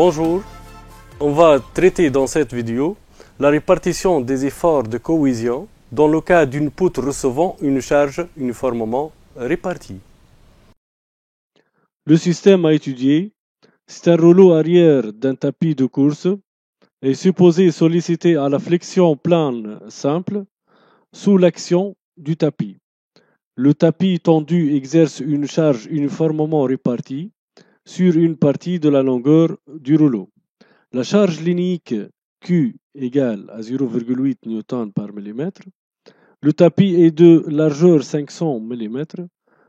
Bonjour, on va traiter dans cette vidéo la répartition des efforts de cohésion dans le cas d'une poutre recevant une charge uniformément répartie. Le système à étudier, c'est un rouleau arrière d'un tapis de course et supposé solliciter à la flexion plane simple sous l'action du tapis. Le tapis tendu exerce une charge uniformément répartie sur une partie de la longueur du rouleau. La charge linéique Q égale à 0,8 N par millimètre. Le tapis est de largeur 500 mm.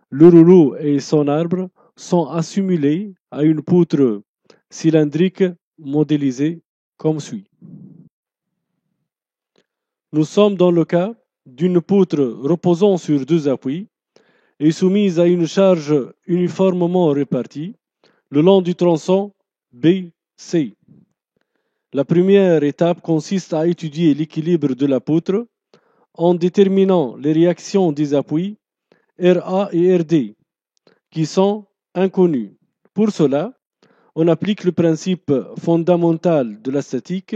Le rouleau et son arbre sont assimilés à une poutre cylindrique modélisée comme suit. Nous sommes dans le cas d'une poutre reposant sur deux appuis et soumise à une charge uniformément répartie le long du tronçon BC. La première étape consiste à étudier l'équilibre de la poutre en déterminant les réactions des appuis RA et RD qui sont inconnus. Pour cela, on applique le principe fondamental de la statique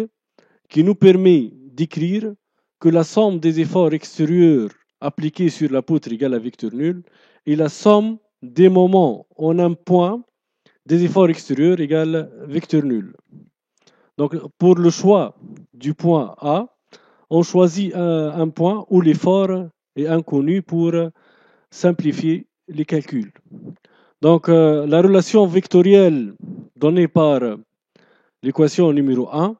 qui nous permet d'écrire que la somme des efforts extérieurs appliqués sur la poutre égale à vecteur nul et la somme des moments en un point des efforts extérieurs égale vecteur nul. Donc, pour le choix du point A, on choisit un point où l'effort est inconnu pour simplifier les calculs. Donc, la relation vectorielle donnée par l'équation numéro 1,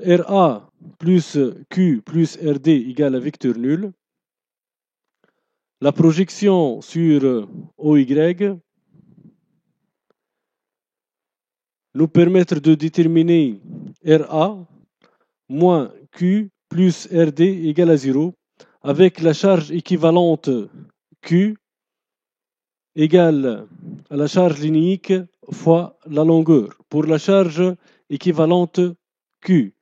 RA plus Q plus RD égale à vecteur nul. La projection sur OY nous permettre de déterminer RA moins Q plus RD égale à 0 avec la charge équivalente Q égale à la charge linéique fois la longueur. Pour la charge équivalente Q,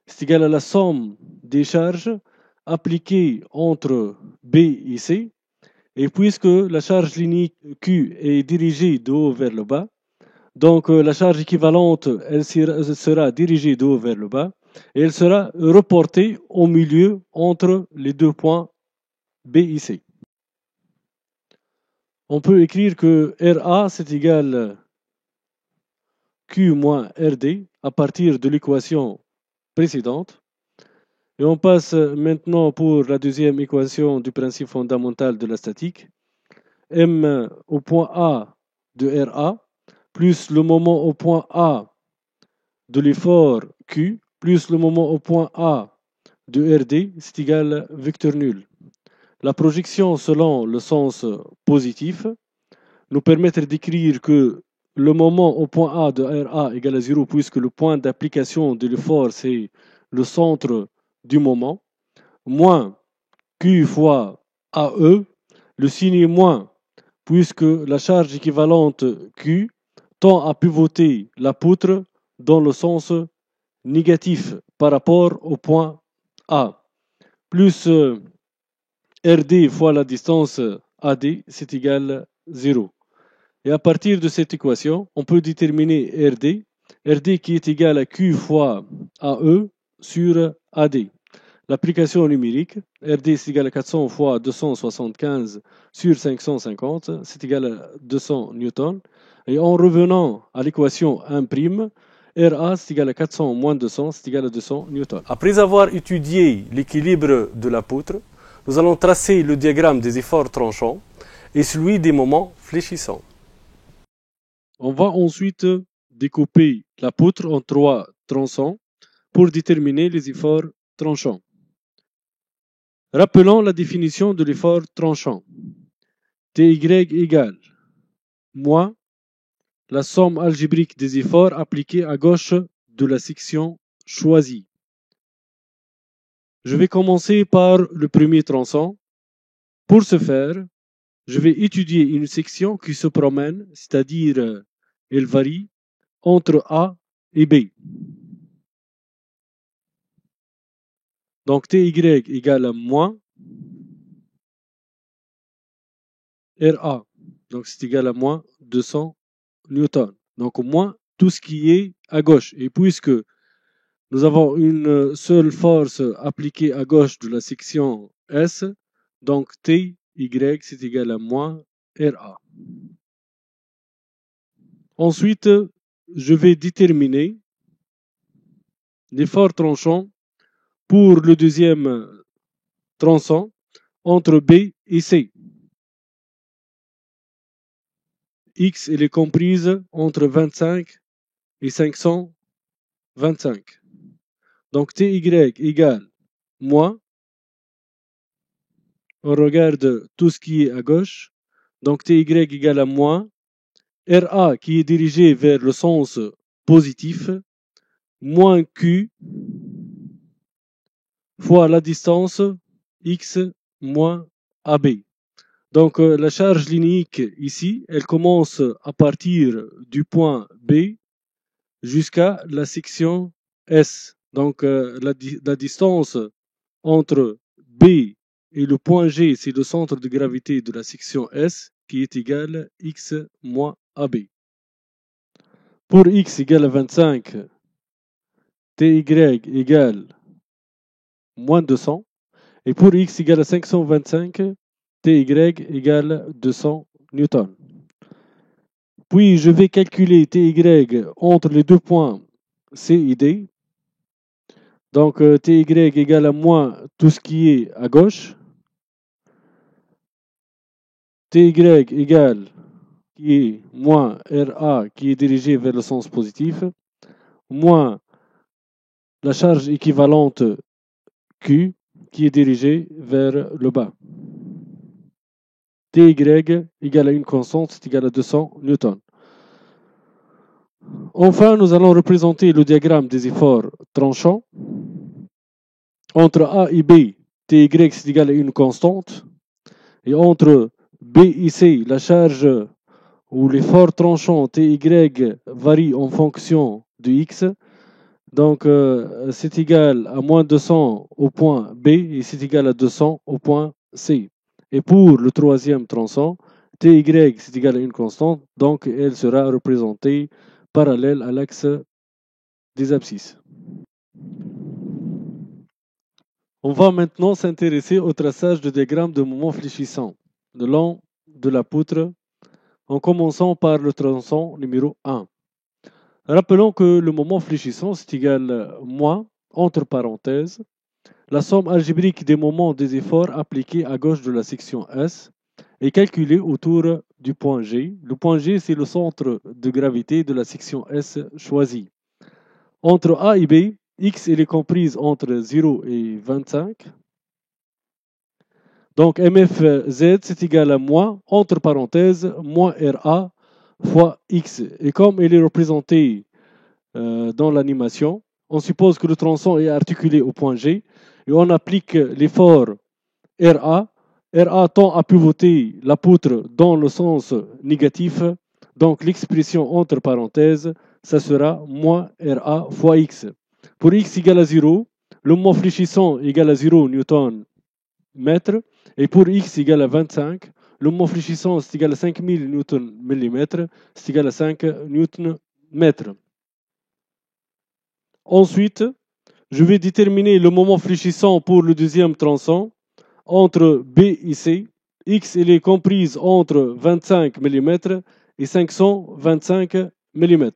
c'est égal à la somme des charges appliquées entre B et C. Et puisque la charge linéique Q est dirigée de haut vers le bas, donc la charge équivalente elle sera dirigée de haut vers le bas et elle sera reportée au milieu entre les deux points B et C. On peut écrire que RA c'est égal Q moins RD à partir de l'équation précédente. Et on passe maintenant pour la deuxième équation du principe fondamental de la statique. M au point A de RA plus le moment au point A de l'effort Q plus le moment au point A de RD, c'est égal à vecteur nul. La projection selon le sens positif nous permettre d'écrire que le moment au point A de RA égale à 0 puisque le point d'application de l'effort c'est le centre du moment, moins Q fois AE, le signe est moins puisque la charge équivalente Q tend à pivoter la poutre dans le sens négatif par rapport au point A, plus RD fois la distance AD, c'est égal à 0. Et à partir de cette équation, on peut déterminer RD, RD qui est égal à Q fois AE sur AD. L'application numérique, RD c'est égal à 400 fois 275 sur 550, c'est égal à 200 newtons. Et en revenant à l'équation 1', RA c'est égal à 400 moins 200, c'est égal à 200 newtons. Après avoir étudié l'équilibre de la poutre, nous allons tracer le diagramme des efforts tranchants et celui des moments fléchissants. On va ensuite découper la poutre en 3 tronçons pour déterminer les efforts tranchants. Rappelons la définition de l'effort tranchant. TY égale moins la somme algébrique des efforts appliqués à gauche de la section choisie. Je vais commencer par le premier tronçon. Pour ce faire, je vais étudier une section qui se promène, c'est-à-dire elle varie entre A et B. Donc TY égale à moins RA. Donc c'est égal à moins 200 newtons. Donc moins tout ce qui est à gauche. Et puisque nous avons une seule force appliquée à gauche de la section S, donc T, Y, c'est égal à moins RA. Ensuite, je vais déterminer l'effort tranchant pour le deuxième tronçon entre B et C. X elle est comprise entre 25 et 525. Donc TY égale moins, on regarde tout ce qui est à gauche, donc TY égale à moins, RA qui est dirigé vers le sens positif, moins Q fois la distance X moins AB. Donc la charge linéique ici, elle commence à partir du point B jusqu'à la section S. Donc la distance entre B et le point G, c'est le centre de gravité de la section S qui est égal à X moins AB. Pour X égale à 25, TY égale moins 200. Et pour X égale à 525, TY égale 200 newtons. Puis je vais calculer TY entre les deux points C et D. Donc TY égale à moins tout ce qui est à gauche. TY égale qui est moins RA qui est dirigé vers le sens positif, moins la charge équivalente Q qui est dirigée vers le bas. TY égale à une constante, c'est égal à 200 newtons. Enfin, nous allons représenter le diagramme des efforts tranchants. Entre A et B, TY c'est égal à une constante. Et entre B et C, la charge ou l'effort tranchant TY varie en fonction de X. Donc, c'est égal à moins 200 au point B et c'est égal à 200 au point C. Et pour le troisième tronçon, TY c'est égal à une constante, donc elle sera représentée parallèle à l'axe des abscisses. On va maintenant s'intéresser au traçage de diagramme de moment fléchissant le long de la poutre en commençant par le tronçon numéro 1. Rappelons que le moment fléchissant c'est égal à moins, entre parenthèses, la somme algébrique des moments des efforts appliqués à gauche de la section S est calculée autour du point G. Le point G, c'est le centre de gravité de la section S choisie. Entre A et B, X elle est comprise entre 0 et 25. Donc MFZ, c'est égal à moins, entre parenthèses, moins RA fois X. Et comme elle est représentée dans l'animation, on suppose que le tronçon est articulé au point G et on applique l'effort RA. RA tend à pivoter la poutre dans le sens négatif. Donc l'expression entre parenthèses, ça sera moins RA fois X. Pour X égale à 0, le moment fléchissant égale à 0 Newton mètre. Et pour X égale à 25, le moment fléchissant c'est égal à 5000 Newton millimètre, c'est égal à 5 Newton mètre. Ensuite, je vais déterminer le moment fléchissant pour le deuxième tronçon entre B et C. X elle est comprise entre 25 mm et 525 mm.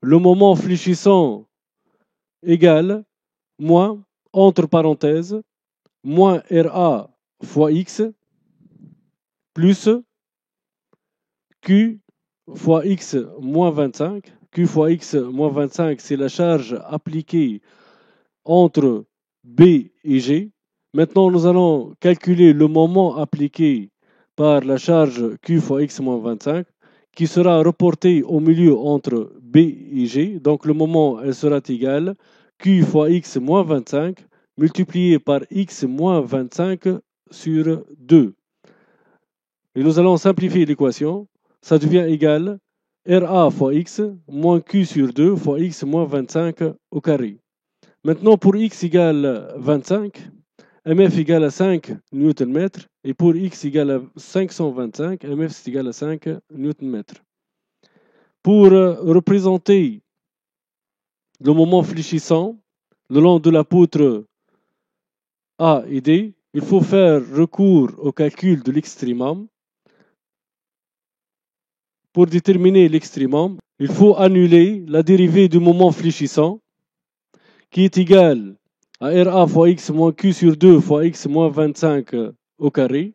Le moment fléchissant égale moins, entre parenthèses, moins RA fois X plus Q fois X moins 25. Q fois X moins 25, c'est la charge appliquée entre B et G. Maintenant, nous allons calculer le moment appliqué par la charge Q fois X moins 25 qui sera reporté au milieu entre B et G. Donc le moment elle sera égal Q fois X moins 25 multiplié par X moins 25 sur 2. Et nous allons simplifier l'équation. Ça devient égal RA fois X moins Q sur 2 fois X moins 25 au carré. Maintenant, pour X égale 25, MF égale à 5 Nm, et pour X égale à 525, MF c'est égal à 5 Nm. Pour représenter le moment fléchissant le long de la poutre A et D, il faut faire recours au calcul de l'extrémum. Pour déterminer l'extrémum, il faut annuler la dérivée du moment fléchissant qui est égale à RA fois X moins Q sur 2 fois X moins 25 au carré.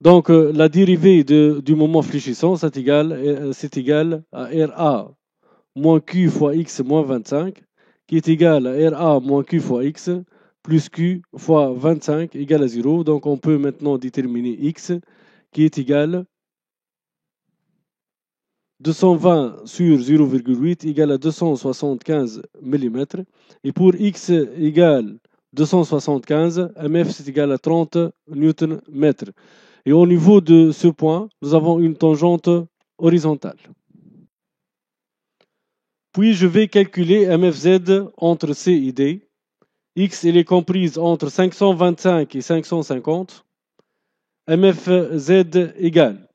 Donc la dérivée du moment fléchissant, c'est égal à RA moins Q fois X moins 25 qui est égal à RA moins Q fois X plus Q fois 25 égale à 0. Donc on peut maintenant déterminer X qui est égal à 220 sur 0,8 égale à 275 mm. Et pour X égale 275, MF c'est égal à 30 Nm. Et au niveau de ce point, nous avons une tangente horizontale. Puis je vais calculer MFZ entre C et D. X elle est comprise entre 525 et 550. MFZ égale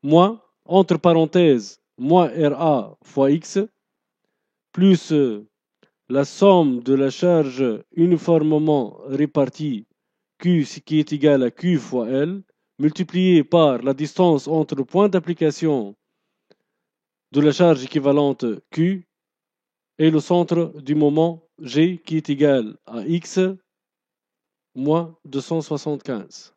moins, entre parenthèses, moins RA fois X, plus la somme de la charge uniformément répartie Q qui est égale à Q fois L, multiplié par la distance entre le point d'application de la charge équivalente Q et le centre du moment G qui est égal à X moins 275.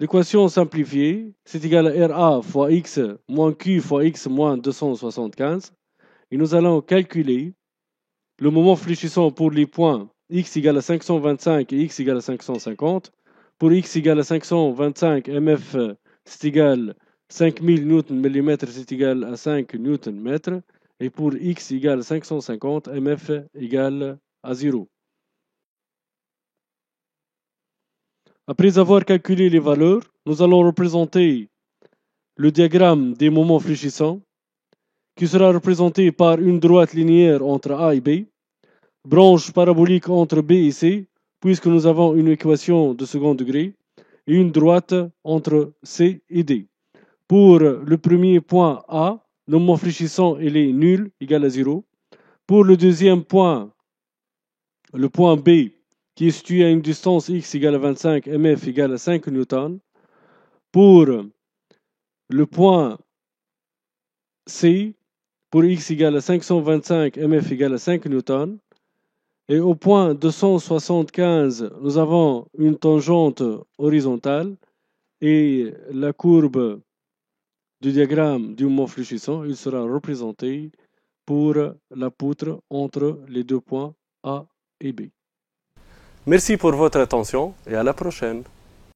L'équation simplifiée, c'est égal à RA fois X moins Q fois X moins 275. Et nous allons calculer le moment fléchissant pour les points X égale à 525 et X égale à 550. Pour X égale à 525, MF c'est égal à 5000 Nm, c'est égal à 5 Nm. Et pour X égale à 550, MF égale à 0. Après avoir calculé les valeurs, nous allons représenter le diagramme des moments fléchissants qui sera représenté par une droite linéaire entre A et B, branche parabolique entre B et C, puisque nous avons une équation de second degré, et une droite entre C et D. Pour le premier point A, le moment fléchissant il est nul, égal à 0. Pour le deuxième point, le point B, qui est situé à une distance x égale à 25, mf égale à 5 newtons. Pour le point C, pour x égale à 525, mf égale à 5 newtons. Et au point 275, nous avons une tangente horizontale et la courbe du diagramme du moment fléchissant, il sera représenté pour la poutre entre les deux points A et B. Merci pour votre attention et à la prochaine.